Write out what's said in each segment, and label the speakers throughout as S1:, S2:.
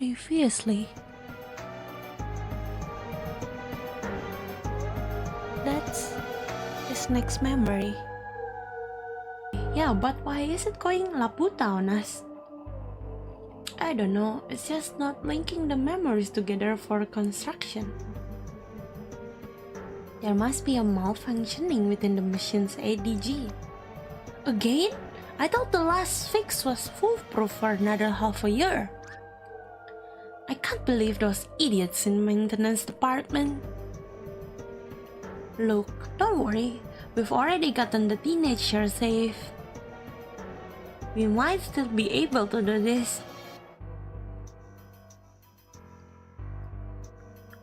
S1: previously. That's his next memory. Yeah, but why is it going Laputa on us? I don't know, it's just not linking the memories together for construction. There must be a malfunctioning within the machine's ADG. Again? I thought the last fix was foolproof for another half a year. I can't believe those idiots in maintenance department. Look, don't worry, we've already gotten the teenager safe. We might still be able to do this.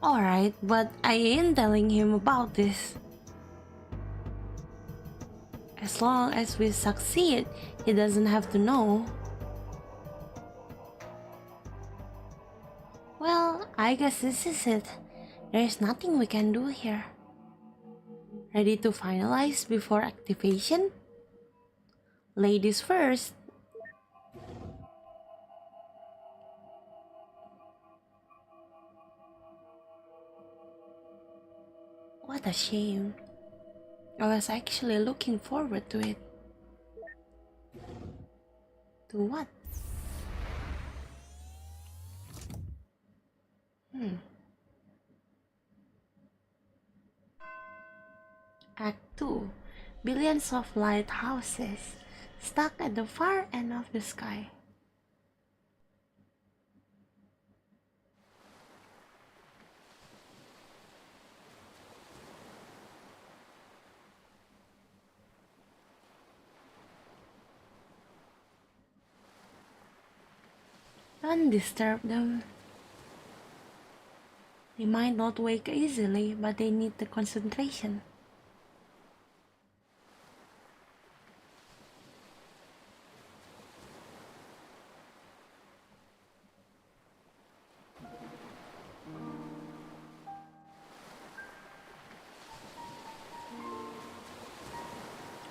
S1: Alright, but I ain't telling him about this. As long as we succeed, he doesn't have to know. Well, I guess this is it. There's nothing we can do here. Ready to finalize before activation? Ladies first. What a shame. I was actually looking forward to it. To what? Act 2. Billions of lighthouses stuck at the far end of the sky. Don't disturb them. They might not wake easily, but they need the concentration.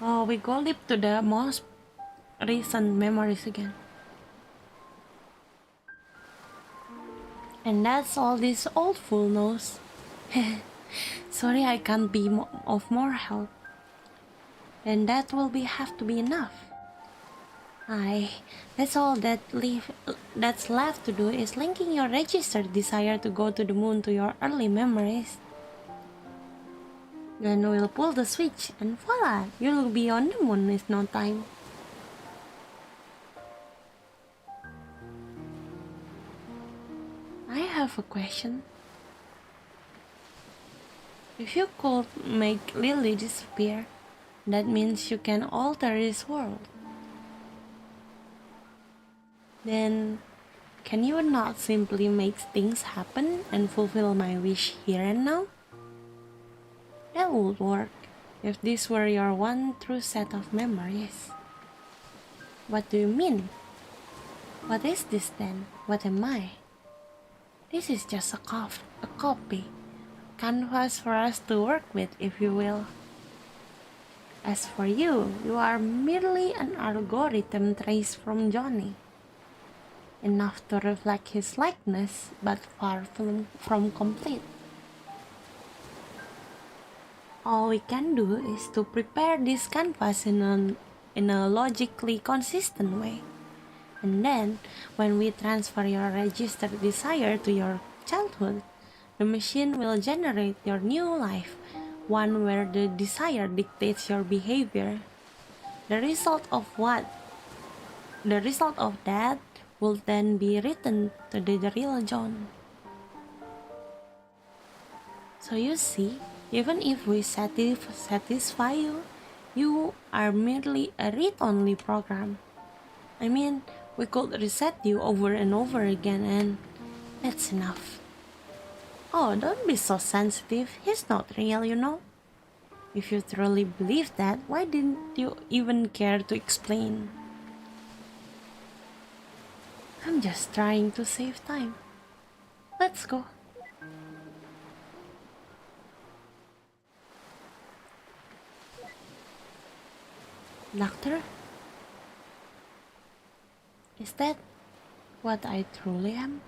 S1: Oh, we go live to the most recent memories again. And that's all this old fool knows. Sorry, I can't be of more help. And that will have to be enough. That's all that's left to do is linking your registered desire to go to the moon to your early memories. Then we'll pull the switch and voila, you'll be on the moon in no time. I have a question. If you could make Lily disappear, that means you can alter this world. Then, can you not simply make things happen and fulfill my wish here and now? That would work if this were your one true set of memories. What do you mean? What is this then? What am I? This is just a copy, canvas for us to work with, if you will. As for you, you are merely an algorithm traced from Johnny. Enough to reflect his likeness, but far from complete. All we can do is to prepare this canvas in a logically consistent way. And then, when we transfer your registered desire to your childhood, the machine will generate your new life, one where the desire dictates your behavior. The result of that will then be written to the real John. So you see, even if we satisfy you, you are merely a read-only program. I mean, we could reset you over and over again and that's enough. Oh, don't be so sensitive, he's not real, you know. If you truly believe that, why didn't you even care to explain? I'm just trying to save time. Let's go. Doctor? Is that what I truly am?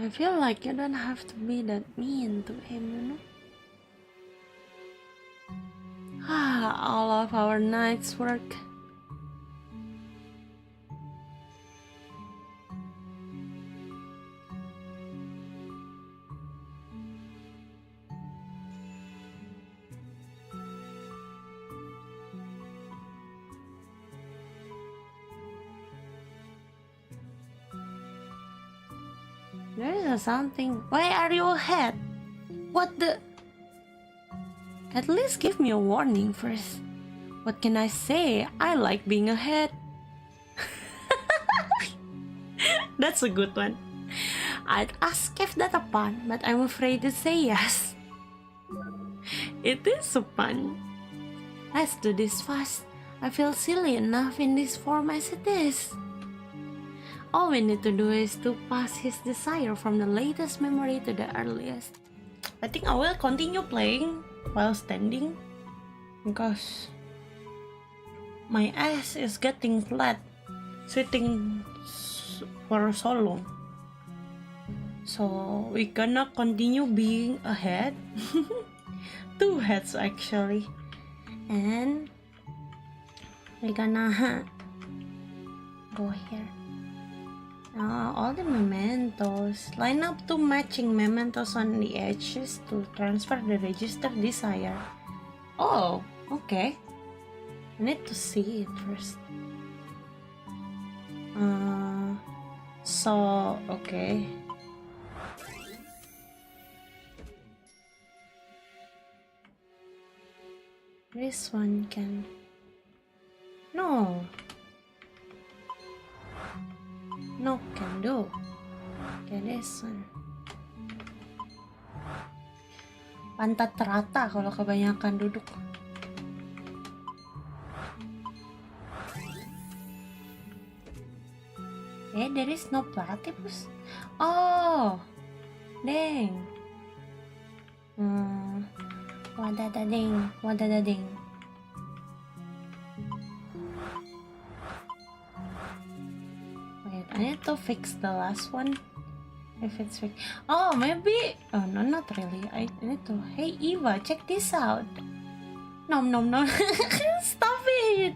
S1: I feel like you don't have to be that mean to him, you know? All of our night's work. There is something. Why are you ahead? What the? At least give me a warning first. What can I say? I like being ahead. That's a good one. I'd ask if that's a pun, but I'm afraid to say yes. It is a pun. Let's do this fast. I feel silly enough in this form as it is. All we need to do is to pass his desire from the latest memory to the earliest. I think I will continue playing while standing because my ass is getting flat sitting for so long. So we're gonna continue being ahead. 2 heads actually. And we're gonna go here. All the mementos. Line up 2 matching mementos on the edges to transfer the registered desire. Oh, okay. I need to see it first. Okay. This one can... No, can do. Okay, this one. Pantat rata kalau kebanyakan duduk. There is no platypus. Oh, dang. Wadadading. Wait, I need to fix the last one. If it's fixed. Oh, maybe. Oh, no, not really. I need to. Hey, Eva, check this out. No. Stop it.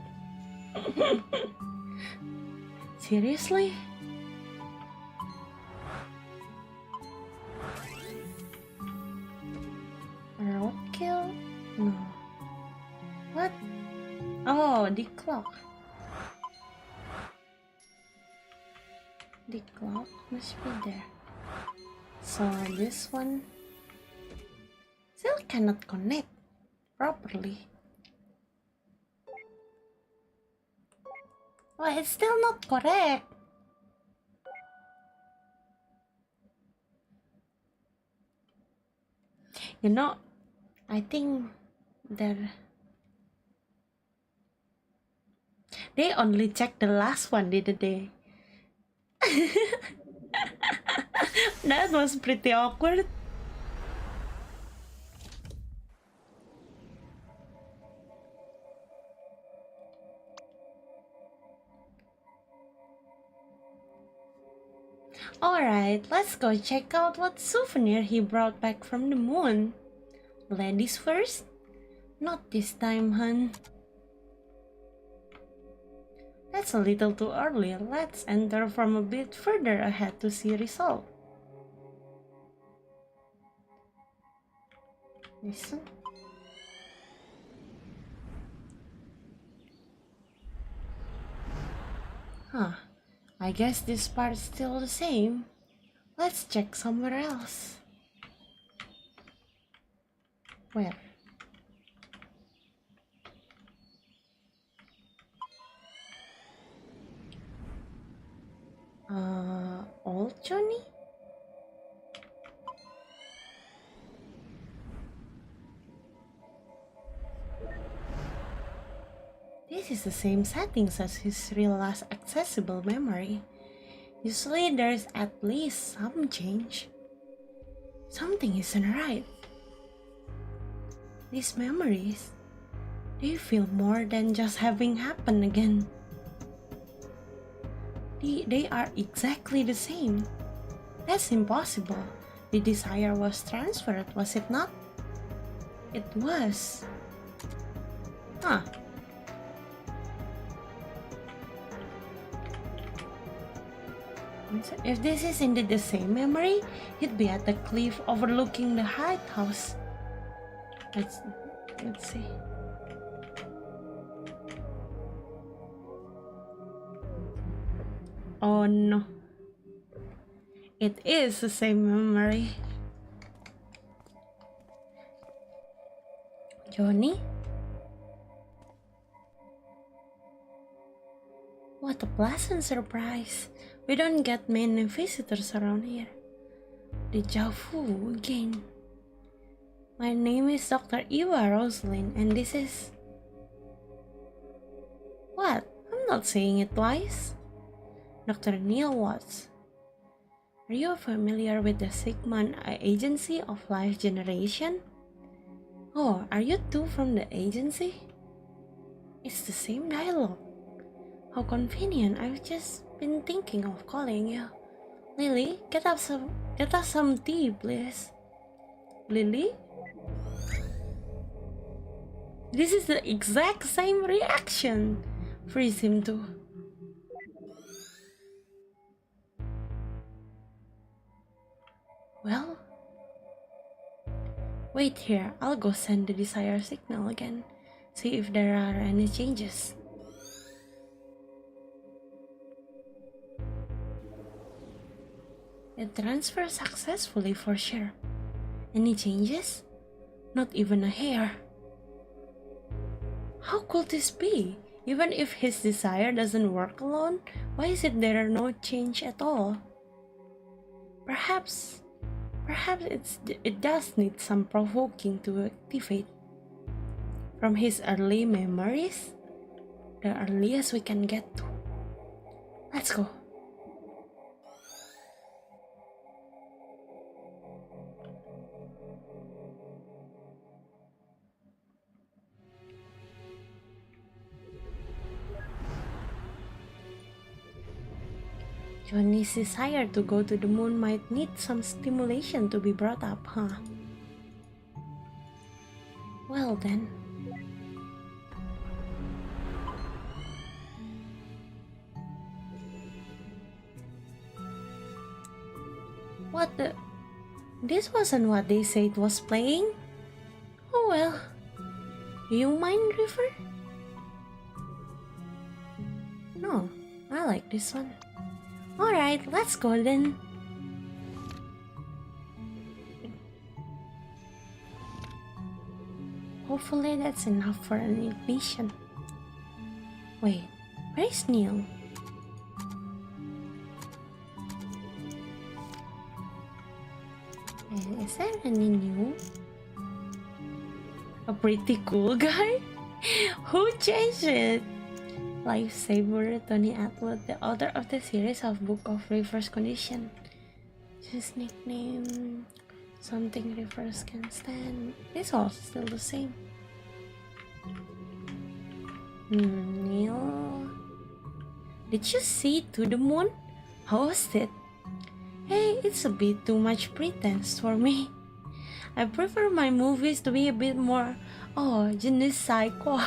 S1: Seriously? Roadkill? No. What? Oh, the clock. The clock must be there. So this one still cannot connect properly. Oh, it's still not correct. You know, I think they only checked the last one, didn't they? That was pretty awkward. Alright, let's go check out what souvenir he brought back from the moon. Ladies first? Not this time, hun. That's a little too early. Let's enter from a bit further ahead to see result. Listen. Huh. I guess this part is still the same. Let's check somewhere else. Where? Old Johnny? This is the same settings as his real last accessible memory. Usually there's at least some change. Something isn't right. These memories, they feel more than just having happened again. They are exactly the same. That's impossible. The desire was transferred, was it not? It was. Huh. If this is indeed the same memory, he'd be at the cliff overlooking the lighthouse. Let's see. Oh no. It is the same memory. Johnny? What a pleasant surprise. We don't get many visitors around here. Deja vu again. My name is Dr. Eva Rosalind and this is... What? I'm not saying it twice. Dr. Neil Watts. Are you familiar with the Sigmund Agency of Life Generation? Oh, are you too from the agency? It's the same dialogue. How convenient, I've just been thinking of calling you. Lily, get us some tea, please. Lily? This is the exact same reaction. Freeze him too. Well, wait here, I'll go send the desired signal again. See if there are any changes. It transferred successfully for sure. Any changes? Not even a hair. How could this be? Even if his desire doesn't work alone, why is it there are no change at all? Perhaps it does need some provoking to activate. From his early memories, the earliest we can get to. Let's go. Johnny's desire to go to the moon might need some stimulation to be brought up, huh? Well then. What the? This wasn't what they said was playing? Oh well. Do you mind, River? No, I like this one. Alright, let's go then. Hopefully that's enough for an ignition. Wait, where's Neil? Is there any new? A pretty cool guy? Who changed it? Lifesaver Tony Atwood, the author of the series of Book of Reverse Condition. His nickname, something reverse can stand. It's all still the same. Neil, did you see To the Moon? How was it? Hey, it's a bit too much pretense for me. I prefer my movies to be a bit more, oh, je ne sais quoi.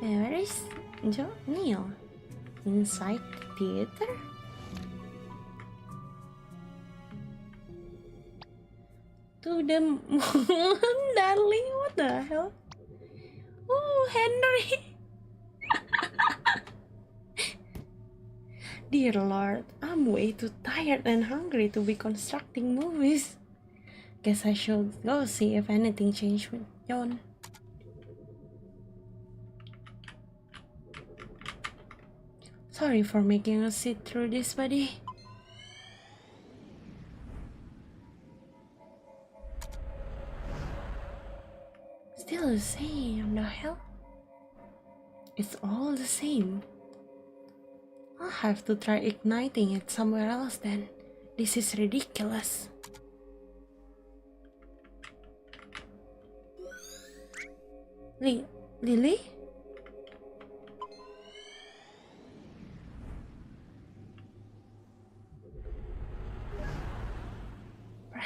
S1: Where is Neil? Inside the theater? To the moon, darling, what the hell? Oh, Henry! Dear Lord, I'm way too tired and hungry to be constructing movies. Guess I should go see if anything changed with John. Sorry for making us sit through this, buddy. Still the same, the hell? It's all the same. I'll have to try igniting it somewhere else then. This is ridiculous. Lily?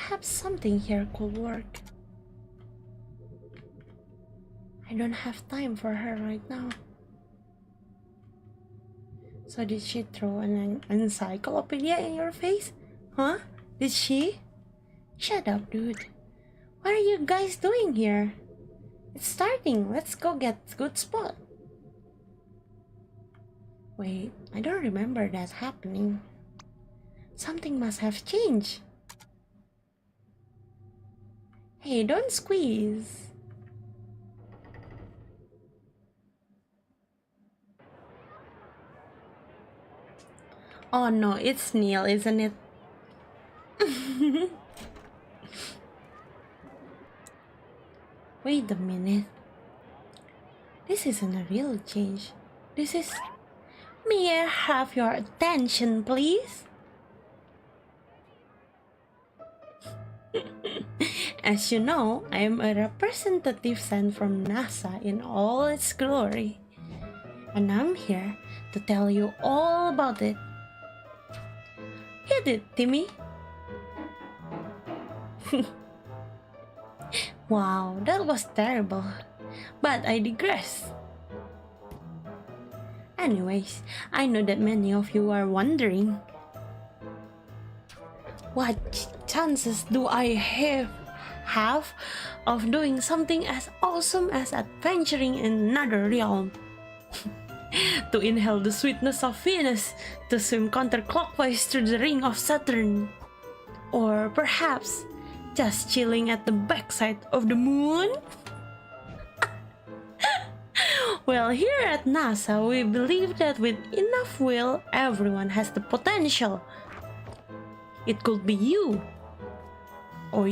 S1: Perhaps something here could work. I don't have time for her right now. So did she throw an encyclopedia in your face? Huh? Did she? Shut up, dude. What are you guys doing here? It's starting. Let's go get a good spot. Wait, I don't remember that happening. Something must have changed. Hey, don't squeeze. Oh no, it's Neil, isn't it? Wait a minute. This isn't a real change. This is... May I have your attention, please? As you know, I am a representative sent from NASA in all its glory. And I'm here to tell you all about it. Hit it, Timmy. Wow, that was terrible. But I digress. Anyways, I know that many of you are wondering, what chances do I have of doing something as awesome as adventuring in another realm? To inhale the sweetness of Venus, to swim counterclockwise through the ring of Saturn, or perhaps just chilling at the backside of the moon? Well, here at NASA, we believe that with enough will, everyone has the potential. It could be you, or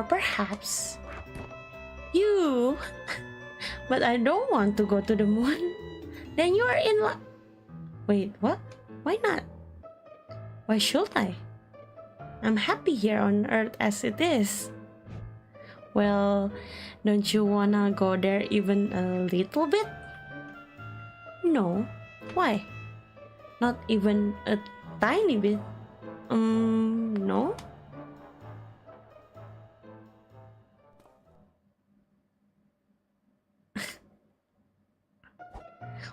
S1: perhaps you. But I don't want to go to the moon. Then you are in Wait, what? Why not? Why should I? I'm happy here on Earth as it is. Well, don't you wanna go there even a little bit? No. Why? Not even a tiny bit? No?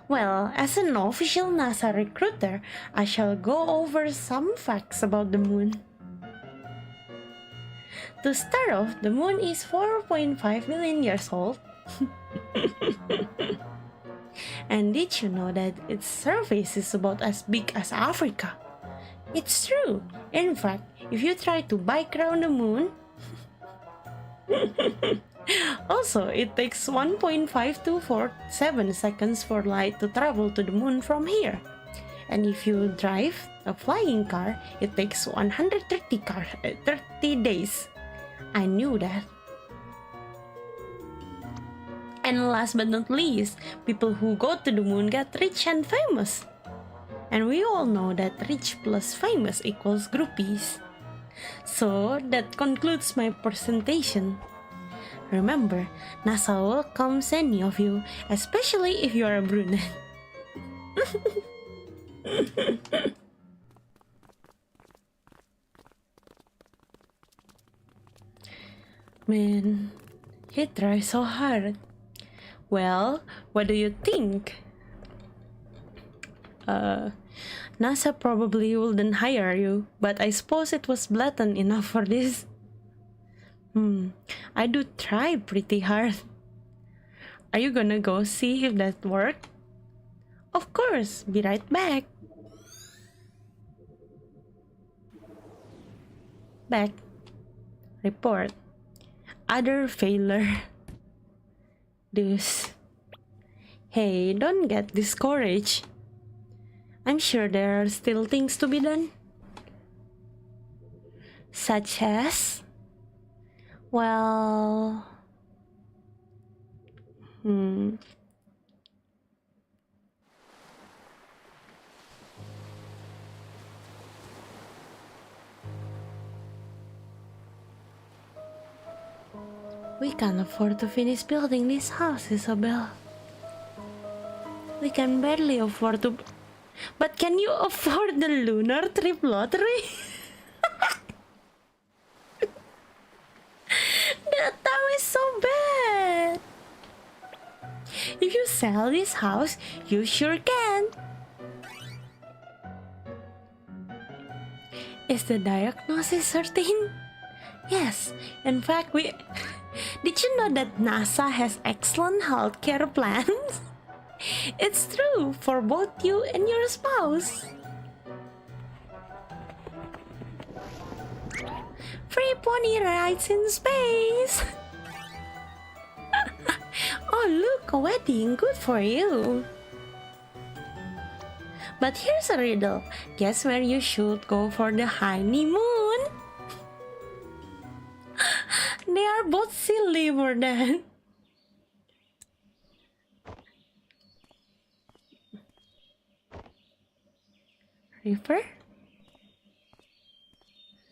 S1: Well, as an official NASA recruiter, I shall go over some facts about the moon. To start off, the moon is 4.5 million years old. And did you know that its surface is about as big as Africa? It's true. In fact, if you try to bike around the moon... Also, it takes 1.5247 seconds for light to travel to the moon from here. And if you drive a flying car, it takes 30 days. I knew that. And last but not least, people who go to the moon get rich and famous. And we all know that rich plus famous equals groupies. So that concludes my presentation. Remember, NASA welcomes any of you, especially if you are a brunette. Man, he tries so hard. Well, what do you think? NASA probably wouldn't hire you, but I suppose it was blatant enough for this. I do try pretty hard. Are you gonna go see if that worked? Of course, be right back. Back. Report. Other failure. Deuce. Hey, don't get discouraged. I'm sure there are still things to be done. Such as... Well... We can't afford to finish building this house, Isabel. We can barely afford to... But can you afford the lunar trip lottery? is so bad. If you sell this house, you sure can. Is the diagnosis certain? Yes, in fact, we... Did you know that NASA has excellent healthcare plans? It's true for both you and your spouse. Free pony rides in space. Oh look, a wedding, good for you. But here's a riddle. Guess where you should go for the honeymoon? They are both silly for that. River?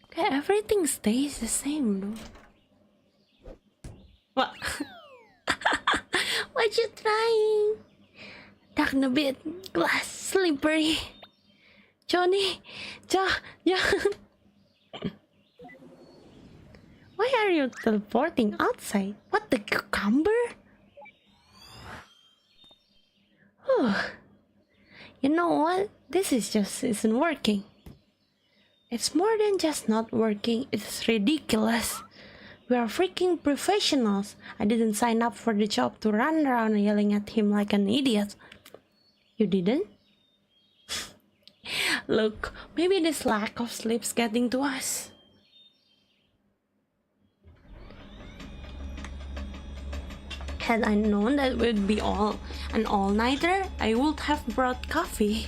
S1: Okay, everything stays the same though. What? What you trying? Dark a bit, glass slippery. Johnny, John. Why are you teleporting outside? What, the cucumber? You know what? This isn't working. It's more than just not working, it's ridiculous. We are freaking professionals. I didn't sign up for the job to run around yelling at him like an idiot. You didn't? Look, maybe this lack of sleep's getting to us. Had I known that it would be an all-nighter, I would have brought coffee.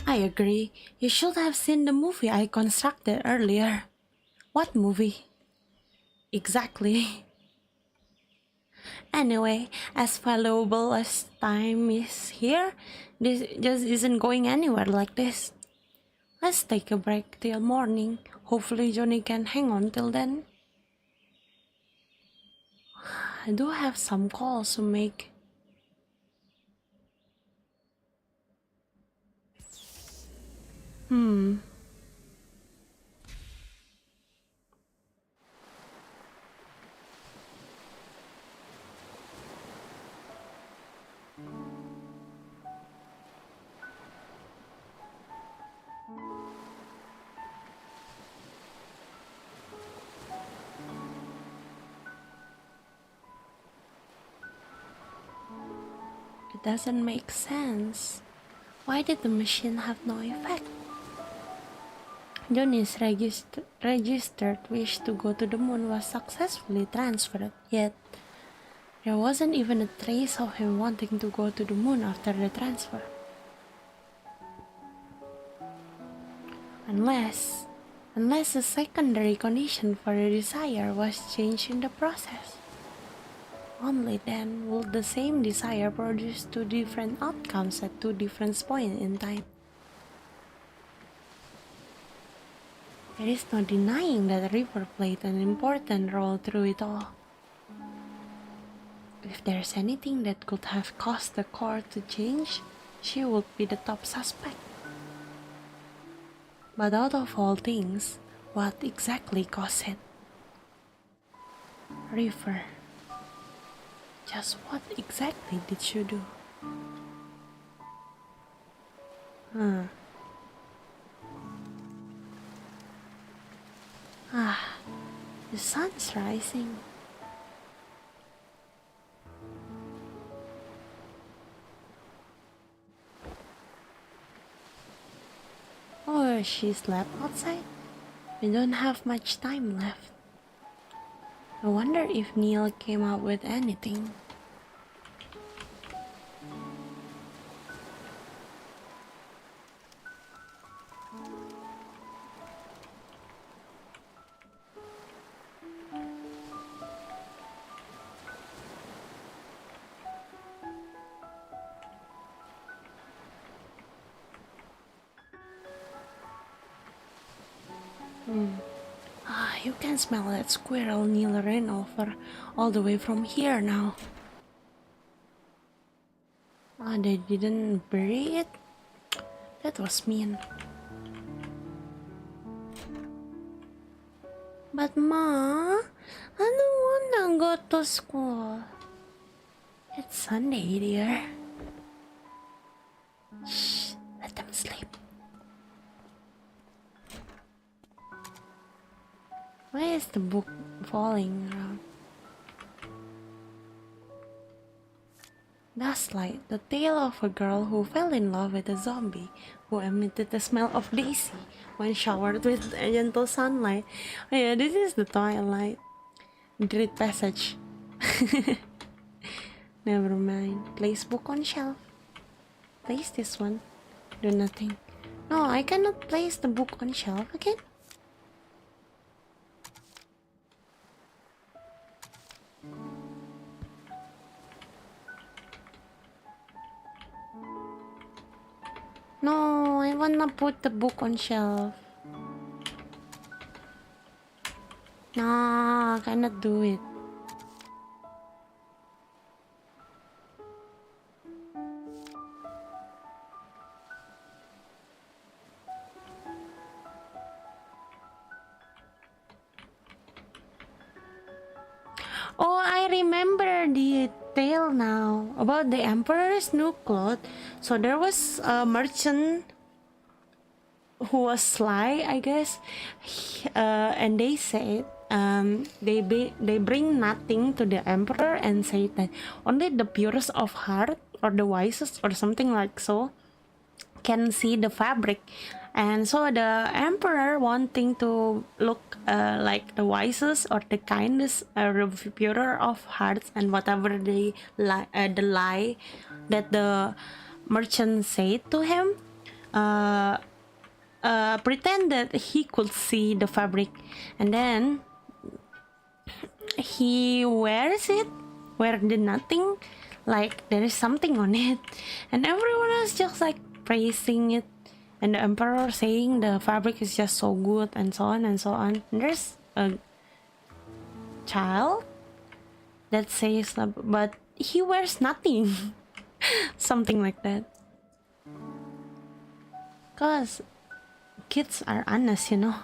S1: I agree. You should have seen the movie I constructed earlier. What movie? Exactly. Anyway, as valuable as time is here, this just isn't going anywhere like this. Let's take a break till morning. Hopefully Johnny can hang on till then. I do have some calls to make. It doesn't make sense. Why did the machine have no effect? Johnny's registered wish to go to the moon was successfully transferred, yet there wasn't even a trace of him wanting to go to the moon after the transfer. Unless a secondary condition for the desire was changed in the process. Only then would the same desire produce two different outcomes at two different points in time. There is no denying that River played an important role through it all. If there's anything that could have caused the core to change, she would be the top suspect. But out of all things, what exactly caused it? River. Just what exactly did you do? The sun's rising. Oh, she slept outside? We don't have much time left. I wonder if Neil came up with anything. You can smell that squirrel Neil ran over all the way from here now. They didn't bury it? That was mean. But Ma, I don't wanna go to school. It's Sunday, dear. Shh, let them sleep. Why is the book falling around? Gaslight, the tale of a girl who fell in love with a zombie who emitted the smell of daisy when showered with a gentle sunlight. Oh yeah, this is the Twilight. Dread passage. Never mind. Place book on shelf. Place this one. Do nothing. No, I cannot place the book on shelf again. No, I wanna put the book on shelf. No, I cannot do it. Oh, I remember the tale now about the emperor's new cloth. So there was a merchant who was sly, I guess, and they said they bring nothing to the emperor and say that only the purest of heart or the wisest or something like so can see the fabric. And so the emperor, wanting to look like the wisest or the kindest or the purer of hearts, and whatever the lie that the merchant said to him, pretend that he could see the fabric, and then he wears it, wear the nothing, like there is something on it, and everyone is just like praising it, and the emperor saying the fabric is just so good, and so on and so on. And there's a child that says, but he wears nothing. Something like that. Cause kids are honest, you know.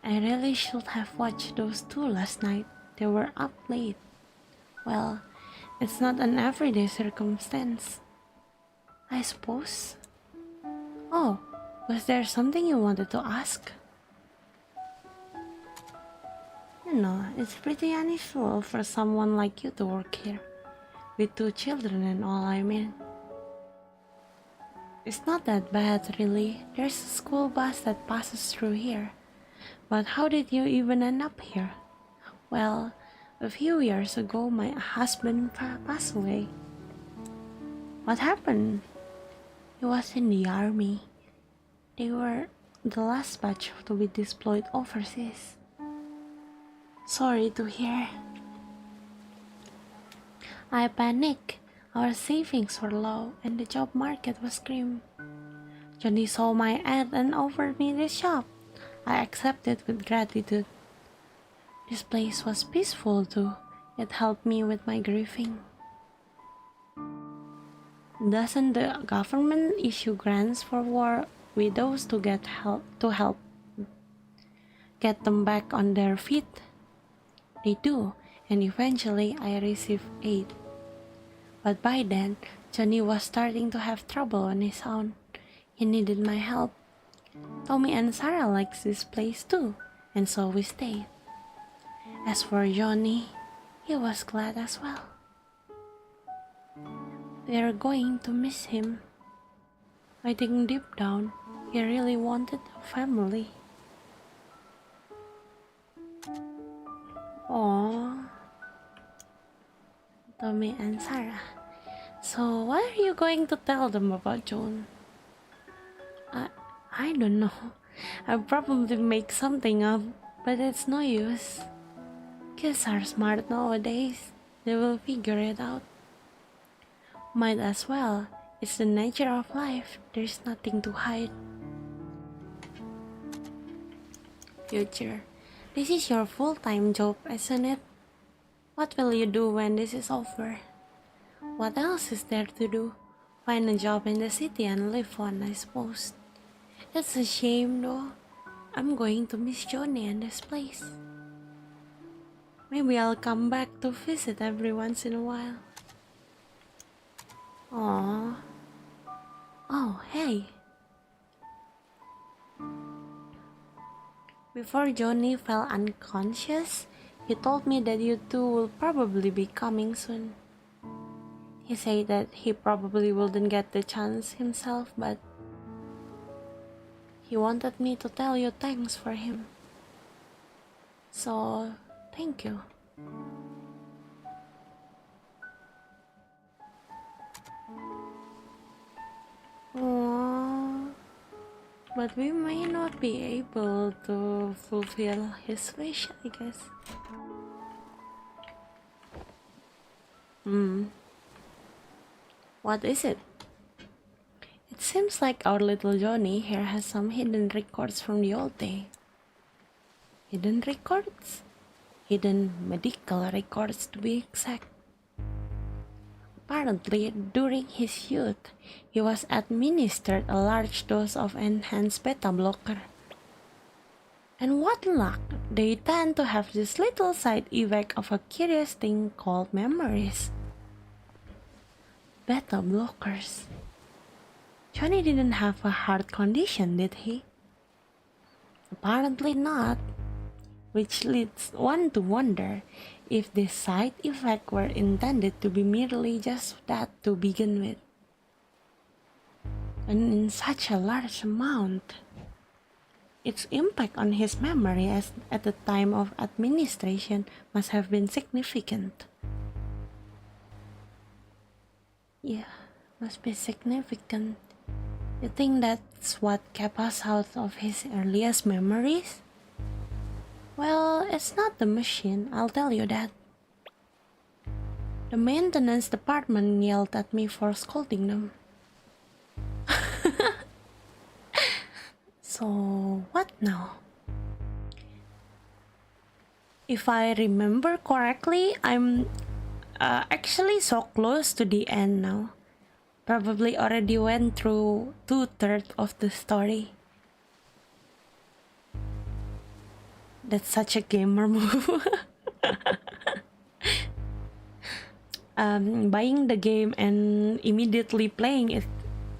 S1: I really should have watched those two last night. They were up late. Well, it's not an everyday circumstance, I suppose. Oh, was there something you wanted to ask? You know, it's pretty unusual for someone like you to work here. With 2 children and all, I mean. It's not that bad, really. There's a school bus that passes through here. But how did you even end up here? Well, a few years ago, my husband passed away. What happened? He was in the army. They were the last batch to be deployed overseas. Sorry to hear. I panicked. Our savings were low and the job market was grim. Johnny saw my ad and offered me this job. I accepted with gratitude. This place was peaceful too. It helped me with my grieving. Doesn't the government issue grants for war widows to help get them back on their feet? They do, and eventually I received aid. But by then, Johnny was starting to have trouble on his own. He needed my help. Tommy and Sarah likes this place too, and so we stayed. As for Johnny, he was glad as well. We are going to miss him. I think deep down, he really wanted a family. Aww. Tommy and Sarah. So what are you going to tell them about Joan? I don't know. I'll probably make something up, but it's no use. Kids are smart nowadays. They will figure it out. Might as well. It's the nature of life. There's nothing to hide. Future. This is your full-time job, isn't it? What will you do when this is over? What else is there to do? Find a job in the city and live on, I suppose. It's a shame though. I'm going to miss Johnny and this place. Maybe I'll come back to visit every once in a while. Aww. Oh, hey. Before Johnny fell unconscious, he told me that you two will probably be coming soon. He said that he probably wouldn't get the chance himself, but he wanted me to tell you thanks for him. So, thank you. Aww. But we may not be able to fulfill his wish, I guess. What is it? It seems like our little Johnny here has some hidden records from the old day. Hidden records? Hidden medical records to be exact. Apparently, during his youth, he was administered a large dose of enhanced beta blocker. And what luck, they tend to have this little side effect of a curious thing called memories. Beta blockers. Johnny didn't have a heart condition, did he? Apparently not, which leads one to wonder if this side effect were intended to be merely just that to begin with. And in such a large amount, its impact on his memory at the time of administration must have been significant. Yeah, must be significant. You think that's what kept us out of his earliest memories? Well, it's not the machine, I'll tell you that. The maintenance department yelled at me for scolding them. So, what now? If I remember correctly, I'm actually so close to the end now. Probably already went through 2/3 of the story. That's such a gamer move. Buying the game and immediately playing it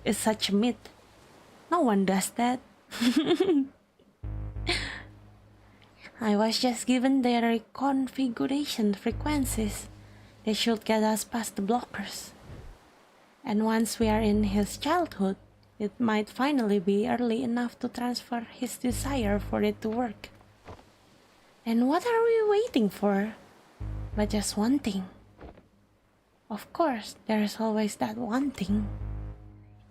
S1: is such a myth. No one does that. I was just given their configuration frequencies. They should get us past the blockers. And once we are in his childhood, it might finally be early enough to transfer his desire for it to work. And what are we waiting for? But just one thing. Of course, there's always that one thing.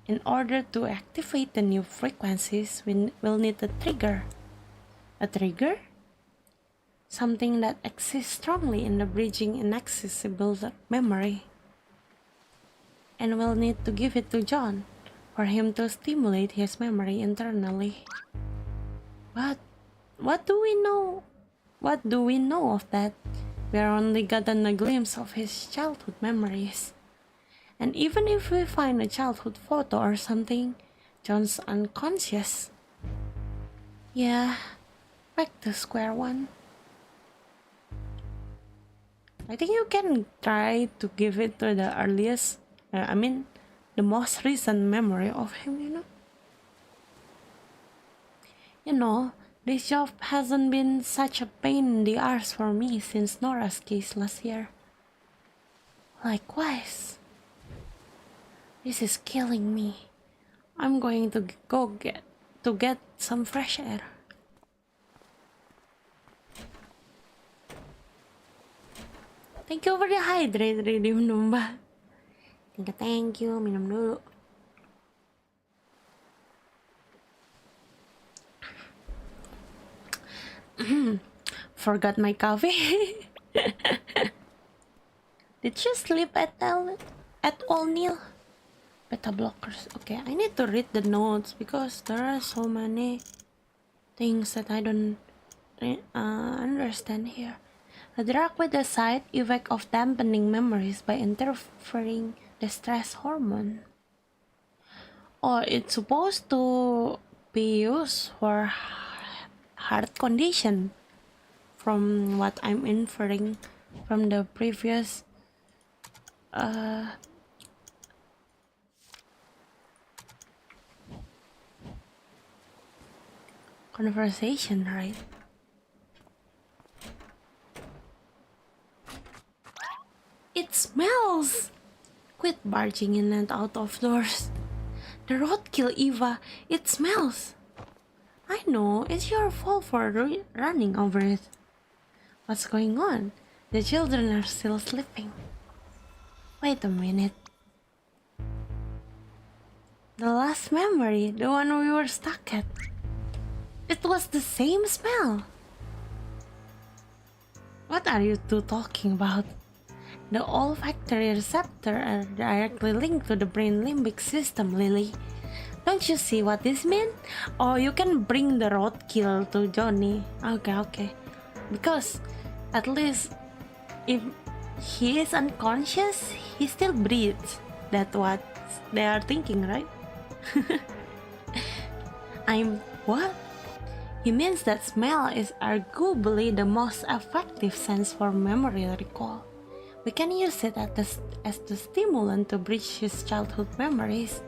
S1: In order to activate the new frequencies, we'll need a trigger. A trigger? Something that exists strongly in the bridging inaccessible memory. And we'll need to give it to John for him to stimulate his memory internally. But what do we know? What do we know of that? We've only gotten a glimpse of his childhood memories. And even if we find a childhood photo or something, John's unconscious. Yeah, back to square one. I think you can try to give it to the earliest, the most recent memory of him, you know? You know, this job hasn't been such a pain in the arse for me since Nora's case last year. Likewise. This is killing me. I'm going to get some fresh air. Thank you for the hydrate, redeem number. Thank you, minum dulu. Forgot my coffee. Did you sleep at all, Neil? Beta blockers. Okay, I need to read the notes because there are so many things that I don't understand here. A drug with the side effect of dampening memories by interfering the stress hormone. Or it's supposed to be used for heart condition, from what I'm inferring from the previous conversation, right? It smells! Quit barging in and out of doors. The roadkill, Eva. It smells. I know, it's your fault for running over it. What's going on? The children are still sleeping. Wait a minute. The last memory, the one we were stuck at. It was the same smell. What are you two talking about? The olfactory receptor are directly linked to the brain limbic system, Lily. Don't you see what this means? Oh, you can bring the roadkill to Johnny. Okay. Because at least if he is unconscious, he still breathes. That's what they are thinking, right? What? He means that smell is arguably the most effective sense for memory recall. We can use it as the stimulant to bridge his childhood memories.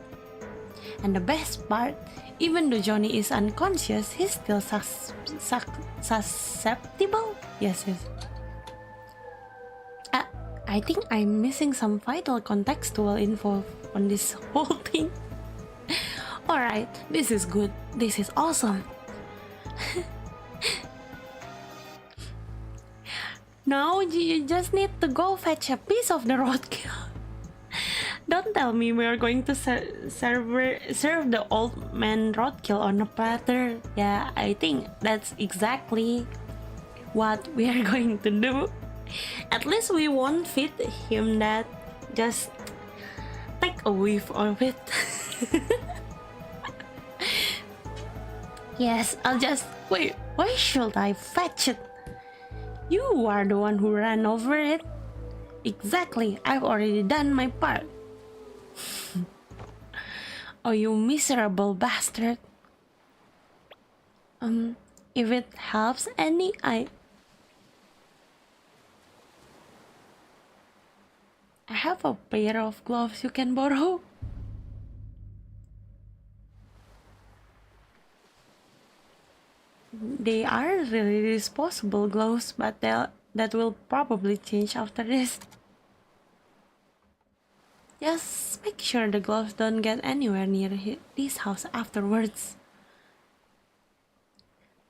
S1: And the best part, even though Johnny is unconscious, he's still susceptible? Yes. I think I'm missing some vital contextual info on this whole thing. Alright, this is good. This is awesome. Now you just need to go fetch a piece of the roadkill. Don't tell me we are going to serve the old man roadkill on a platter. Yeah, I think that's exactly what we are going to do. At least we won't feed him that. Just take a whiff of it. Yes, I'll just... Wait, why should I fetch it? You are the one who ran over it. Exactly, I've already done my part. Oh, you miserable bastard. If it helps any, I have a pair of gloves you can borrow. They are really disposable gloves, but that will probably change after this. Just make sure the gloves don't get anywhere near this house afterwards.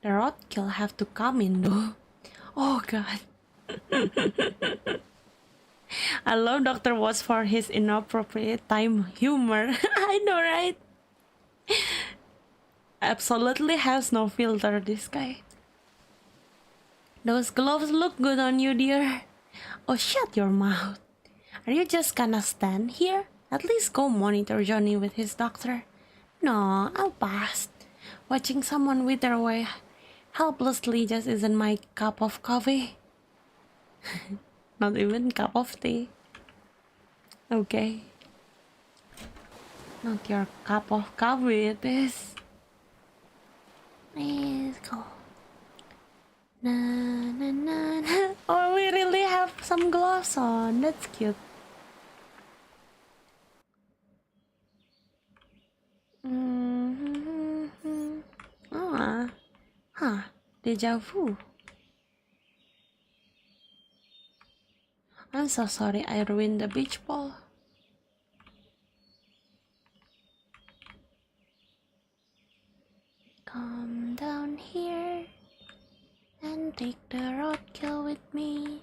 S1: The roadkill have to come in though. Oh god. I love Dr. Watts for his inappropriate time humor. I know, right? Absolutely has no filter, this guy. Those gloves look good on you, dear. Oh, shut your mouth. Are you just gonna stand here? At least go monitor Johnny with his doctor. No, I'll pass. Watching someone wither away helplessly just isn't my cup of coffee. Not even cup of tea. Okay. Not your cup of coffee, it is. Let's go. Na na na na. Oh, we really have some gloves on. That's cute. Deja vu. I'm so sorry I ruined the beach ball. Come down here and take the roadkill with me.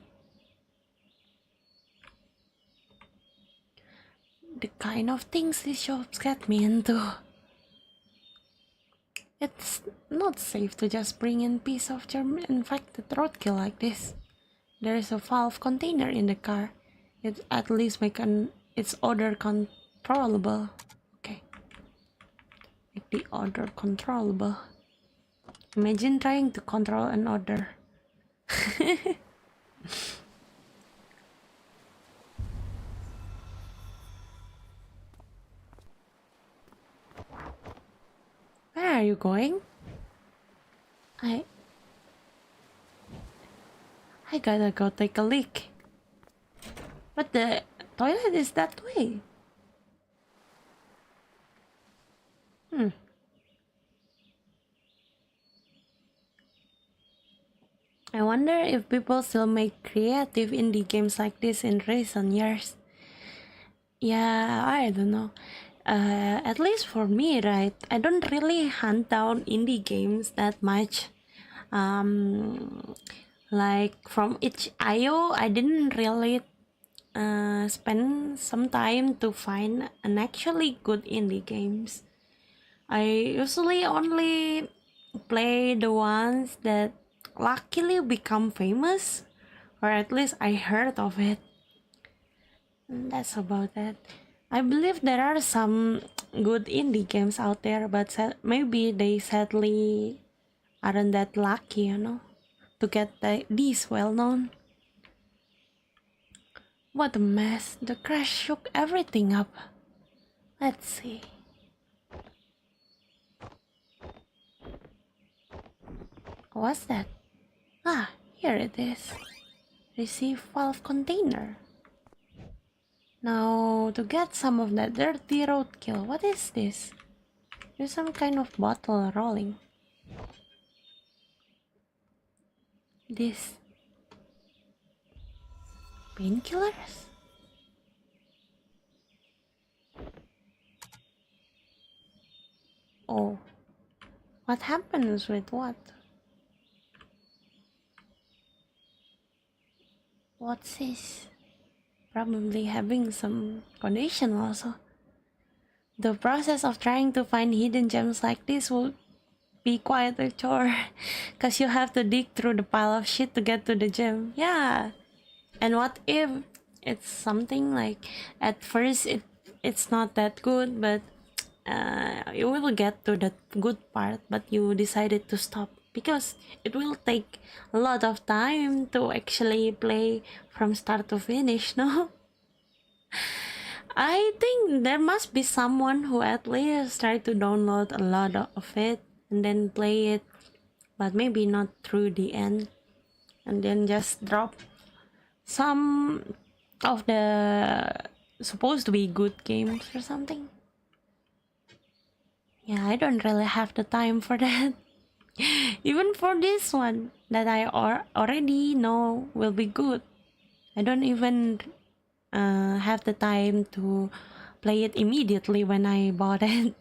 S1: The kind of things these shops get me into. It's not safe to just bring in piece of germ-infected roadkill like this. There is a valve container in the car. It at least make its odor controllable. Okay. Make the odor controllable. Imagine trying to control an odor. Where are you going? I gotta go take a leak. But the toilet is that way. I wonder if people still make creative indie games like this in recent years. Yeah, I don't know. At least for me, right? I don't really hunt down indie games that much. Like from itch.io, I didn't really spend some time to find an actually good indie games. I usually only play the ones that luckily become famous, or at least I heard of it. And that's about it. I believe there are some good indie games out there, but maybe they sadly aren't that lucky, you know, to get these well known. What a mess. The crash shook everything up. Let's see. What's that? Ah, here it is. Receive valve container. Now, to get some of that dirty roadkill, what is this? There's some kind of bottle rolling. This painkillers? Oh, what happens with what? What's this? Probably having some condition also. The process of trying to find hidden gems like this will be quite a chore, cause you have to dig through the pile of shit to get to the gem. Yeah. And what if it's something like at first it's not that good, but you will get to the good part, but you decided to stop because it will take a lot of time to actually play from start to finish, no? I think there must be someone who at least tried to download a lot of it and then play it, but maybe not through the end, and then just drop some of the supposed to be good games or something. Yeah, I don't really have the time for that. Even for this one that I already know will be good, I don't even have the time to play it immediately when I bought it.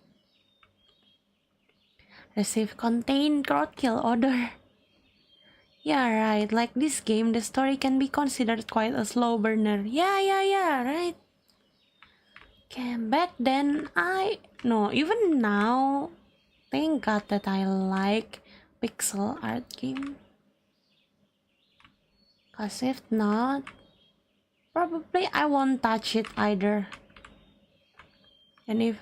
S1: Receive contained roadkill order. Yeah, right. Like this game, the story can be considered quite a slow burner. Yeah, right. Okay, back then no, even now, thank God that I like pixel art game. Cause if not, probably I won't touch it either. And if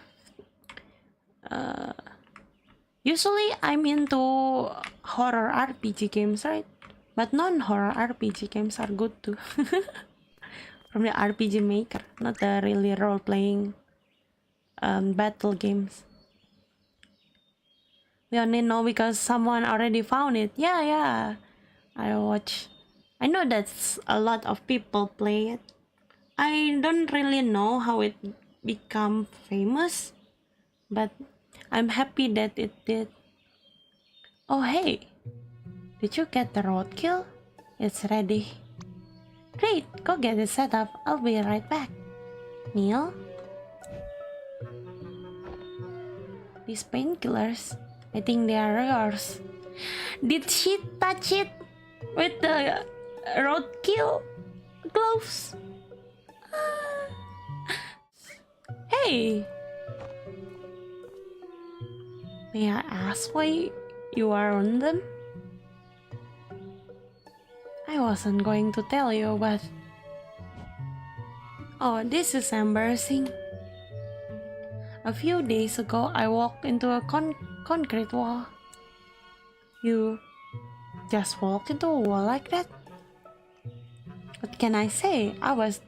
S1: usually I'm into horror RPG games, right? But non-horror RPG games are good too. From the RPG maker, not the really role-playing battle games. We only know because someone already found it. Yeah. I know that's a lot of people play it. I don't really know how it become famous, but I'm happy that it did. Oh hey, did you get the roadkill? It's ready. Great, go get it set up. I'll be right back. Neil? These painkillers, I think they are yours. Did she touch it with the roadkill gloves? Hey! May I ask why you are on them? I wasn't going to tell you, but... Oh, this is embarrassing. A few days ago, I walked into a concrete wall. You just walked into a wall like that? What can I say? I was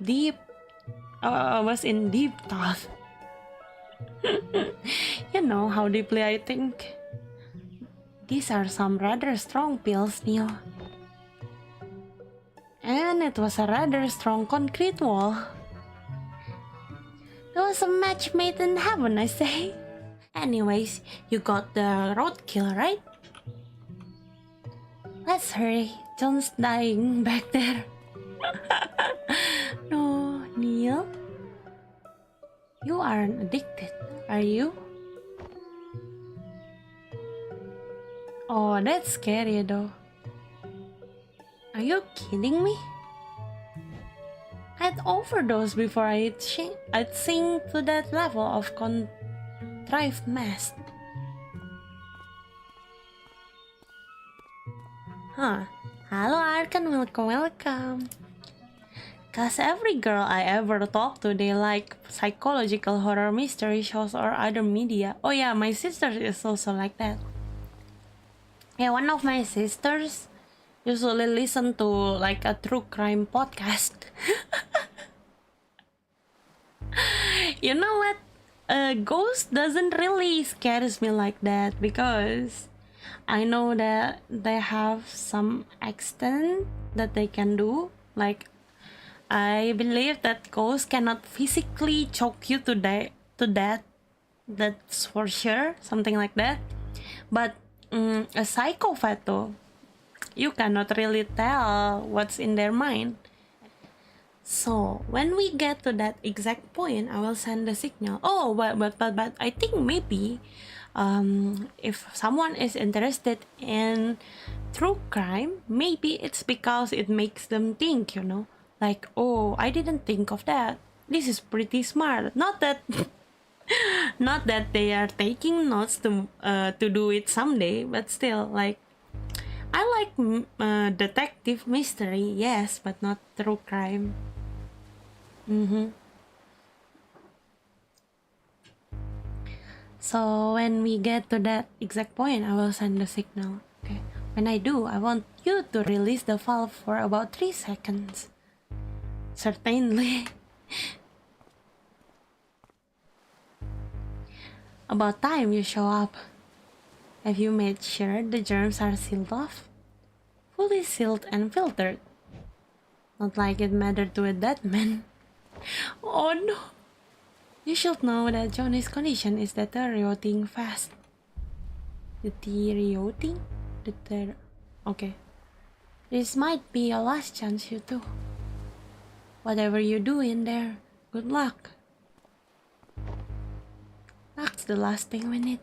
S1: in deep thought. You know how deeply I think. These are some rather strong pills, Neil. And it was a rather strong concrete wall. It was a match made in heaven, I say. Anyways, you got the roadkill, right? Let's hurry. John's dying back there. No, Neil. You aren't addicted, are you? Oh, that's scary though. Are you kidding me? I'd overdose before I'd sink to that level of contrived mess. Huh. Hello Arkan, welcome. Cause every girl I ever talk to, they like psychological horror mystery shows or other media. Oh yeah, my sister is also like that. Yeah, one of my sisters usually listen to like a true crime podcast. You know what? Ghost doesn't really scares me like that because I know that they have some extent that they can do. Like, I believe that ghosts cannot physically choke you to death. That's for sure, something like that. But a psychopath though, you cannot really tell what's in their mind. So when we get to that exact point, I will send the signal. Oh, but I think maybe if someone is interested in true crime, maybe it's because it makes them think, you know, like, oh, I didn't think of that. This is pretty smart. Not that not that they are taking notes to do it someday, but still, like, I like detective mystery, yes, but not true crime. So when we get to that exact point, I will send the signal. Okay. When I do, I want you to release the valve for about 3 seconds. Certainly. About time you show up. Have you made sure the germs are sealed off? Fully sealed and filtered. Not like it mattered to a dead man. Oh no! You should know that Johnny's condition is deteriorating fast. Deteriorating? Okay. This might be your last chance, you two. Whatever you do in there, good luck. Luck's the last thing we need.